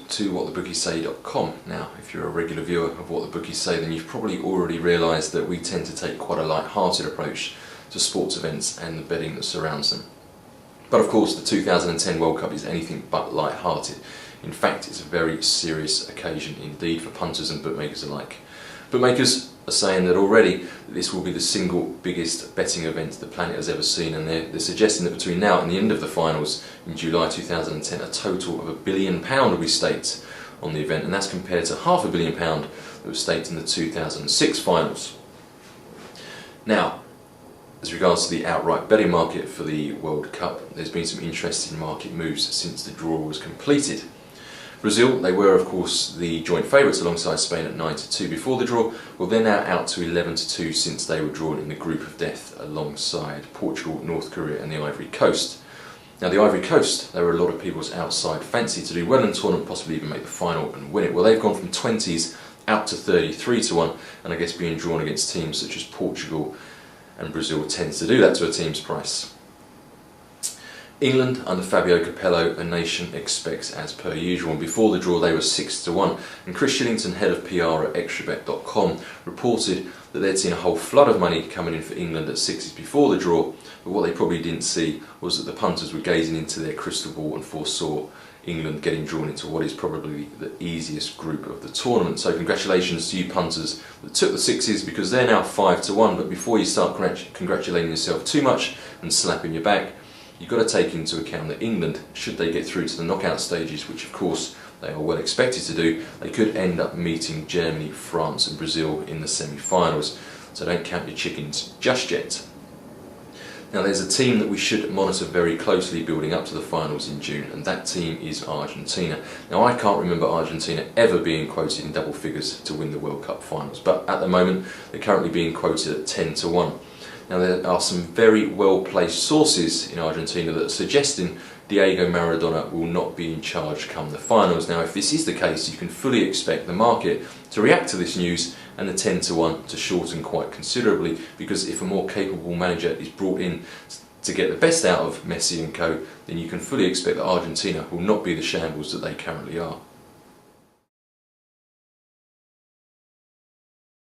to whatthebookiessay.com. Now, if you're a regular viewer of What the Bookies Say, then you've probably already realised that we tend to take quite a light-hearted approach to sports events and the betting that surrounds them. But of course, the 2010 World Cup is anything but light-hearted. In fact, it's a very serious occasion indeed for punters and bookmakers alike. Bookmakers are saying that already that this will be the single biggest betting event the planet has ever seen, and they're suggesting that between now and the end of the finals in July 2010, a total of £1 billion will be staked on the event, and that's compared to £500 million that was staked in the 2006 finals. Now, as regards to the outright betting market for the World Cup, there's been some interesting market moves since the draw was completed. Brazil, they were of course the joint favourites alongside Spain at 9-2 before the draw. Well, they're now out to 11-2 since they were drawn in the group of death alongside Portugal, North Korea and the Ivory Coast. Now the Ivory Coast, they were a lot of people's outside fancy to do well in the tournament, possibly even make the final and win it. Well, they've gone from 20s out to 33-1, and I guess being drawn against teams such as Portugal and Brazil tends to do that to a team's price. England, under Fabio Capello, a nation expects as per usual, and before the draw they were 6-1, and Chris Shillington, head of PR at extrabet.com, reported that they'd seen a whole flood of money coming in for England at sixes before the draw, but what they probably didn't see was that the punters were gazing into their crystal ball and foresaw England getting drawn into what is probably the easiest group of the tournament. So congratulations to you punters that took the sixes, because they're now 5-1, but before you start congratulating yourself too much and slapping your back, you've got to take into account that England, should they get through to the knockout stages, which of course they are well expected to do, they could end up meeting Germany, France and Brazil in the semi-finals. So don't count your chickens just yet. Now there's a team that we should monitor very closely building up to the finals in June, and that team is Argentina. Now I can't remember Argentina ever being quoted in double figures to win the World Cup finals, but at the moment they're currently being quoted at 10-1. Now there are some very well placed sources in Argentina that are suggesting Diego Maradona will not be in charge come the finals. Now if this is the case, you can fully expect the market to react to this news and the 10-1 to shorten quite considerably, because if a more capable manager is brought in to get the best out of Messi and co, then you can fully expect that Argentina will not be the shambles that they currently are.